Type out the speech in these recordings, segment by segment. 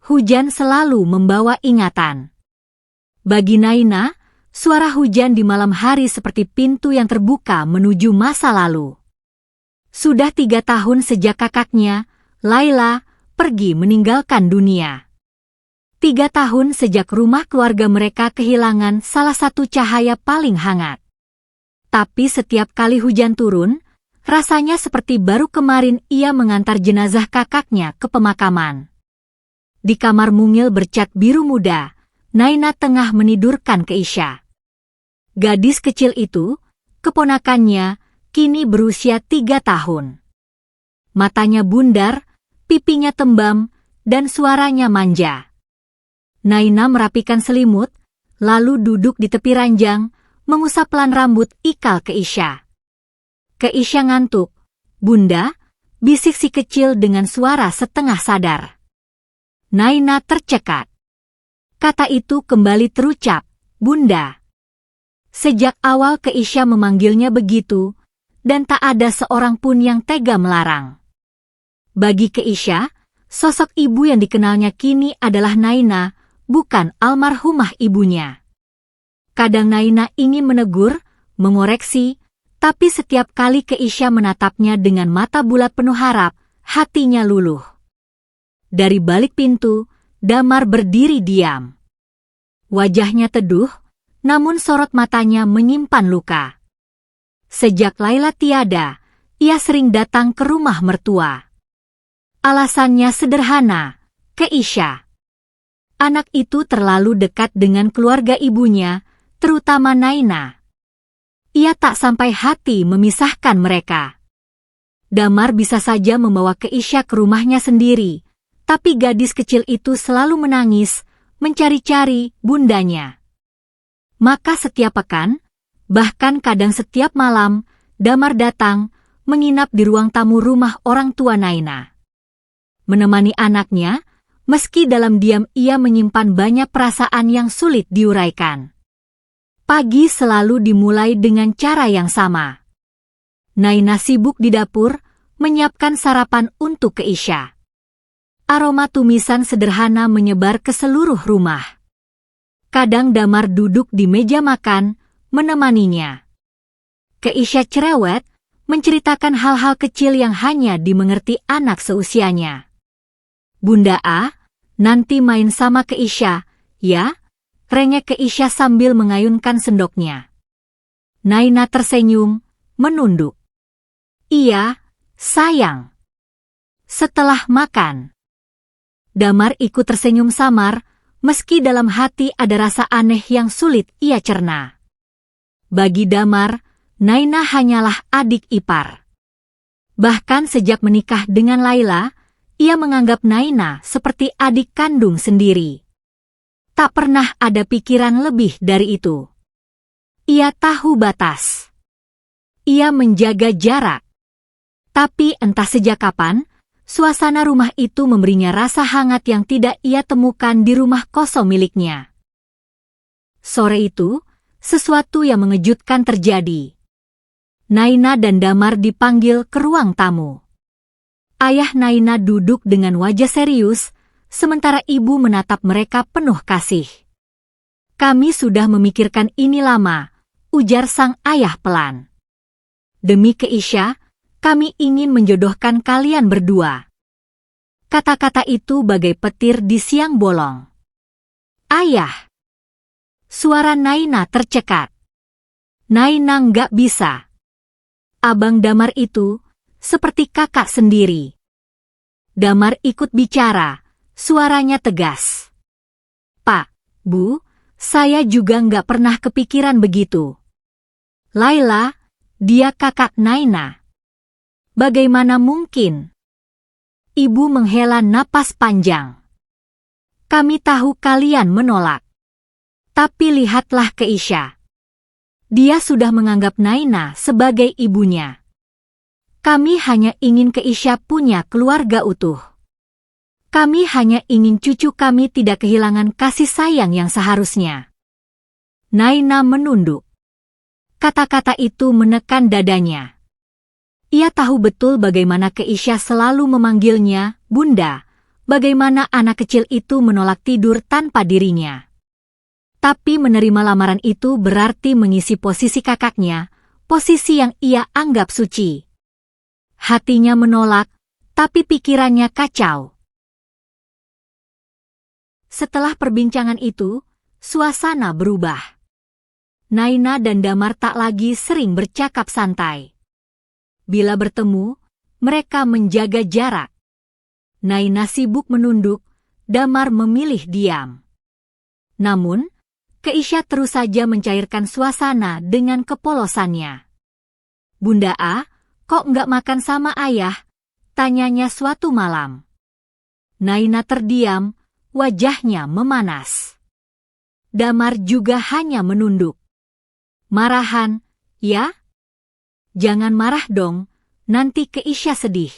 hujan selalu membawa ingatan. Bagi Naina, suara hujan di malam hari seperti pintu yang terbuka menuju masa lalu. Sudah 3 tahun sejak kakaknya, Laila, pergi meninggalkan dunia. 3 tahun sejak rumah keluarga mereka kehilangan salah satu cahaya paling hangat. Tapi setiap kali hujan turun, rasanya seperti baru kemarin ia mengantar jenazah kakaknya ke pemakaman. Di kamar mungil bercat biru muda, Naina tengah menidurkan Keisha. Gadis kecil itu, keponakannya, kini berusia 3 tahun. Matanya bundar, pipinya tembam, dan suaranya manja. Naina merapikan selimut, lalu duduk di tepi ranjang, mengusap pelan rambut ikal Keisha. Keisha ngantuk. "Bunda," bisik si kecil dengan suara setengah sadar. Naina tercekat. Kata itu kembali terucap, "Bunda." Sejak awal Keisha memanggilnya begitu, dan tak ada seorang pun yang tega melarang. Bagi Keisha, sosok ibu yang dikenalnya kini adalah Naina, bukan almarhumah ibunya. Kadang Naina ingin menegur, mengoreksi, tapi setiap kali Keisha menatapnya dengan mata bulat penuh harap, hatinya luluh. Dari balik pintu, Damar berdiri diam. Wajahnya teduh, namun sorot matanya menyimpan luka. Sejak Laila tiada, ia sering datang ke rumah mertua. Alasannya sederhana, Keisha. Anak itu terlalu dekat dengan keluarga ibunya, terutama Naina. Ia tak sampai hati memisahkan mereka. Damar bisa saja membawa Keisha ke rumahnya sendiri, tapi gadis kecil itu selalu menangis, mencari-cari bundanya. Maka setiap pekan, bahkan kadang setiap malam, Damar datang, menginap di ruang tamu rumah orang tua Naina. Menemani anaknya, meski dalam diam ia menyimpan banyak perasaan yang sulit diuraikan. Pagi selalu dimulai dengan cara yang sama. Naina sibuk di dapur, menyiapkan sarapan untuk Keisha. Aroma tumisan sederhana menyebar ke seluruh rumah. Kadang Damar duduk di meja makan, menemaninya. Keisha cerewet, menceritakan hal-hal kecil yang hanya dimengerti anak seusianya. "Bunda A, nanti main sama Keisha, ya?" rengek Keisha sambil mengayunkan sendoknya. Naina tersenyum, menunduk. "Iya, sayang." Setelah makan, Damar ikut tersenyum samar, meski dalam hati ada rasa aneh yang sulit ia cerna. Bagi Damar, Naina hanyalah adik ipar. Bahkan sejak menikah dengan Laila, ia menganggap Naina seperti adik kandung sendiri. Tak pernah ada pikiran lebih dari itu. Ia tahu batas. Ia menjaga jarak. Tapi entah sejak kapan, suasana rumah itu memberinya rasa hangat yang tidak ia temukan di rumah kosong miliknya. Sore itu, sesuatu yang mengejutkan terjadi. Naina dan Damar dipanggil ke ruang tamu. Ayah Naina duduk dengan wajah serius, sementara ibu menatap mereka penuh kasih. "Kami sudah memikirkan ini lama," ujar sang ayah pelan. "Demi Keisha, kami ingin menjodohkan kalian berdua." Kata-kata itu bagai petir di siang bolong. "Ayah!" Suara Naina tercekat. "Naina nggak bisa. Abang Damar itu, seperti kakak sendiri." Damar ikut bicara, suaranya tegas. "Pak, Bu, saya juga nggak pernah kepikiran begitu. Laila, dia kakak Naina. Bagaimana mungkin?" Ibu menghela napas panjang. "Kami tahu kalian menolak. Tapi lihatlah Keisha. Dia sudah menganggap Naina sebagai ibunya. Kami hanya ingin Keisha punya keluarga utuh. Kami hanya ingin cucu kami tidak kehilangan kasih sayang yang seharusnya." Naina menunduk. Kata-kata itu menekan dadanya. Ia tahu betul bagaimana Keisha selalu memanggilnya Bunda, bagaimana anak kecil itu menolak tidur tanpa dirinya. Tapi menerima lamaran itu berarti mengisi posisi kakaknya, posisi yang ia anggap suci. Hatinya menolak, tapi pikirannya kacau. Setelah perbincangan itu, suasana berubah. Naina dan Damar tak lagi sering bercakap santai. Bila bertemu, mereka menjaga jarak. Naina sibuk menunduk, Damar memilih diam. Namun, Keisha terus saja mencairkan suasana dengan kepolosannya. "Bunda A, kok nggak makan sama ayah?" tanyanya suatu malam. Naina terdiam, wajahnya memanas. Damar juga hanya menunduk. "Marahan, ya? Jangan marah dong, nanti Keisha sedih."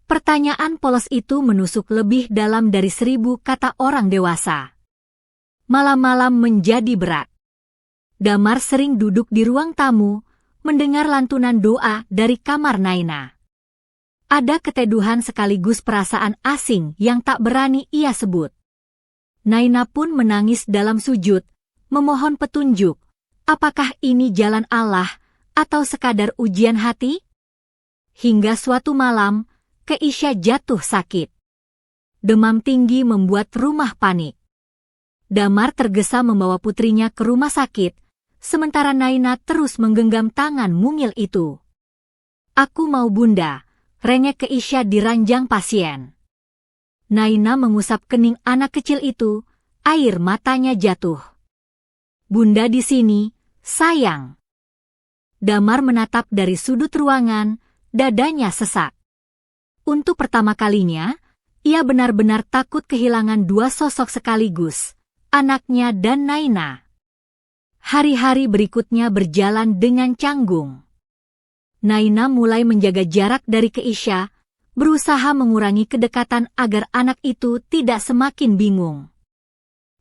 Pertanyaan polos itu menusuk lebih dalam dari 1000 kata orang dewasa. Malam-malam menjadi berat. Damar sering duduk di ruang tamu, mendengar lantunan doa dari kamar Naina. Ada keteduhan sekaligus perasaan asing yang tak berani ia sebut. Naina pun menangis dalam sujud, memohon petunjuk. Apakah ini jalan Allah atau sekadar ujian hati? Hingga suatu malam, Keisha jatuh sakit. Demam tinggi membuat rumah panik. Damar tergesa membawa putrinya ke rumah sakit, sementara Naina terus menggenggam tangan mungil itu. "Aku mau bunda," rengek Keisha di ranjang pasien. Naina mengusap kening anak kecil itu, air matanya jatuh. "Bunda di sini, sayang." Damar menatap dari sudut ruangan, dadanya sesak. Untuk pertama kalinya, ia benar-benar takut kehilangan dua sosok sekaligus, anaknya dan Naina. Hari-hari berikutnya berjalan dengan canggung. Naina mulai menjaga jarak dari Keisha, berusaha mengurangi kedekatan agar anak itu tidak semakin bingung.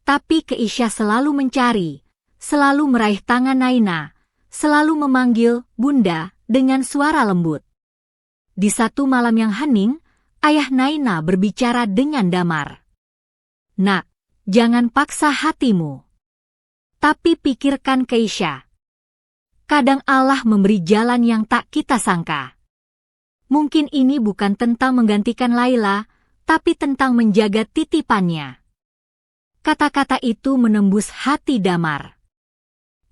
Tapi Keisha selalu mencari, selalu meraih tangan Naina, selalu memanggil Bunda dengan suara lembut. Di satu malam yang hening, ayah Naina berbicara dengan Damar. "Nak, jangan paksa hatimu. Tapi pikirkan Keisha. Kadang Allah memberi jalan yang tak kita sangka. Mungkin ini bukan tentang menggantikan Laila, tapi tentang menjaga titipannya." Kata-kata itu menembus hati Damar.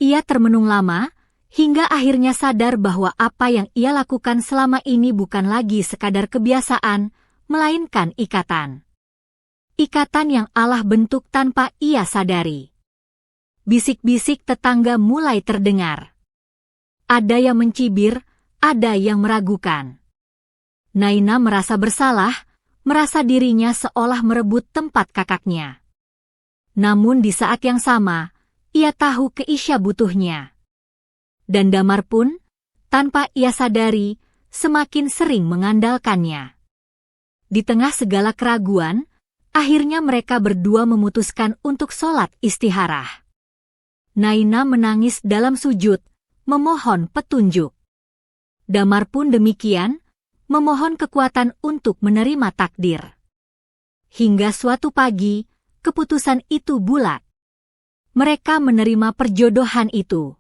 Ia termenung lama, hingga akhirnya sadar bahwa apa yang ia lakukan selama ini bukan lagi sekadar kebiasaan, melainkan ikatan. Ikatan yang Allah bentuk tanpa ia sadari. Bisik-bisik tetangga mulai terdengar. Ada yang mencibir, ada yang meragukan. Naina merasa bersalah, merasa dirinya seolah merebut tempat kakaknya. Namun di saat yang sama, ia tahu Keisha butuhnya. Dan Damar pun, tanpa ia sadari, semakin sering mengandalkannya. Di tengah segala keraguan, akhirnya mereka berdua memutuskan untuk sholat istikharah. Naina menangis dalam sujud, memohon petunjuk. Damar pun demikian, memohon kekuatan untuk menerima takdir. Hingga suatu pagi, keputusan itu bulat. Mereka menerima perjodohan itu.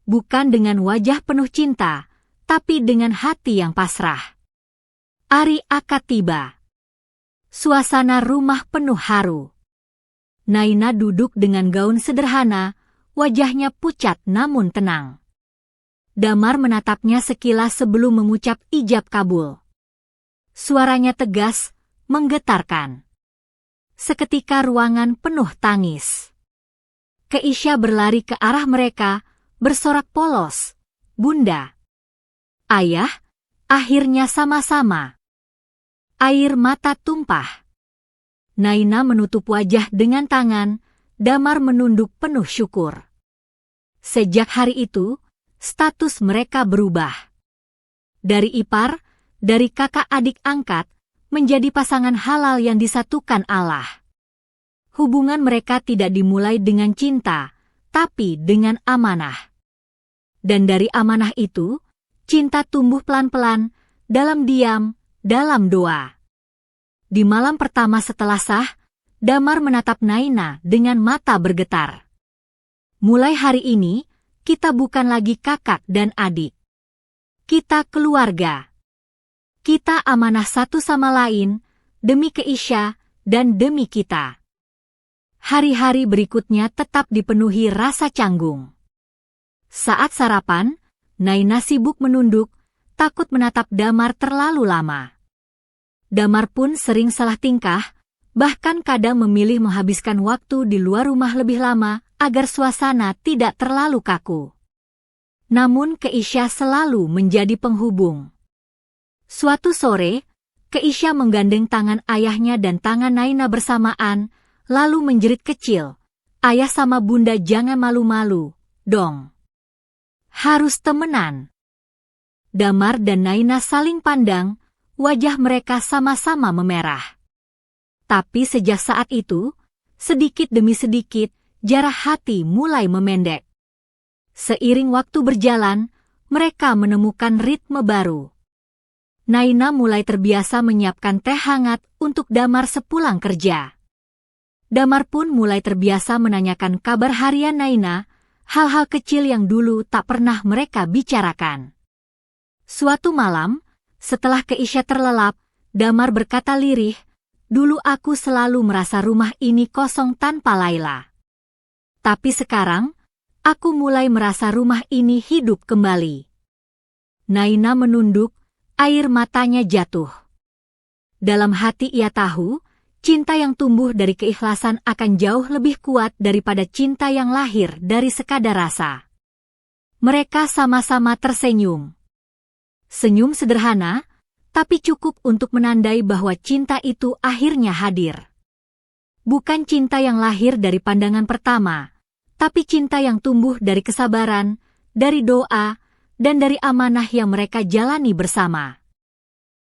Bukan dengan wajah penuh cinta, tapi dengan hati yang pasrah. Hari akad tiba. Suasana rumah penuh haru. Naina duduk dengan gaun sederhana, wajahnya pucat namun tenang. Damar menatapnya sekilas sebelum mengucap ijab kabul. Suaranya tegas, menggetarkan. Seketika ruangan penuh tangis. Keisha berlari ke arah mereka, bersorak polos. "Bunda, ayah," akhirnya sama-sama. Air mata tumpah. Naina menutup wajah dengan tangan, Damar menunduk penuh syukur. Sejak hari itu, status mereka berubah. Dari ipar, dari kakak adik angkat, menjadi pasangan halal yang disatukan Allah. Hubungan mereka tidak dimulai dengan cinta, tapi dengan amanah. Dan dari amanah itu, cinta tumbuh pelan-pelan, dalam diam, dalam doa. Di malam pertama setelah sah, Damar menatap Naina dengan mata bergetar. Mulai hari ini, kita bukan lagi kakak dan adik. Kita keluarga. Kita amanah satu sama lain, demi Keisha dan demi kita. Hari-hari berikutnya tetap dipenuhi rasa canggung. Saat sarapan, Naina sibuk menunduk, takut menatap Damar terlalu lama. Damar pun sering salah tingkah, bahkan kadang memilih menghabiskan waktu di luar rumah lebih lama agar suasana tidak terlalu kaku. Namun Keisha selalu menjadi penghubung. Suatu sore, Keisha menggandeng tangan ayahnya dan tangan Naina bersamaan, lalu menjerit kecil, "Ayah sama bunda jangan malu-malu, dong. Harus temenan." Damar dan Naina saling pandang, wajah mereka sama-sama memerah. Tapi sejak saat itu, sedikit demi sedikit, jarak hati mulai memendek. Seiring waktu berjalan, mereka menemukan ritme baru. Naina mulai terbiasa menyiapkan teh hangat untuk Damar sepulang kerja. Damar pun mulai terbiasa menanyakan kabar harian Naina, hal-hal kecil yang dulu tak pernah mereka bicarakan. Suatu malam, setelah Keisha terlelap, Damar berkata lirih, "Dulu aku selalu merasa rumah ini kosong tanpa Laila. Tapi sekarang, aku mulai merasa rumah ini hidup kembali." Naina menunduk, air matanya jatuh. Dalam hati ia tahu, cinta yang tumbuh dari keikhlasan akan jauh lebih kuat daripada cinta yang lahir dari sekadar rasa. Mereka sama-sama tersenyum. Senyum sederhana, tapi cukup untuk menandai bahwa cinta itu akhirnya hadir. Bukan cinta yang lahir dari pandangan pertama, tapi cinta yang tumbuh dari kesabaran, dari doa, dan dari amanah yang mereka jalani bersama.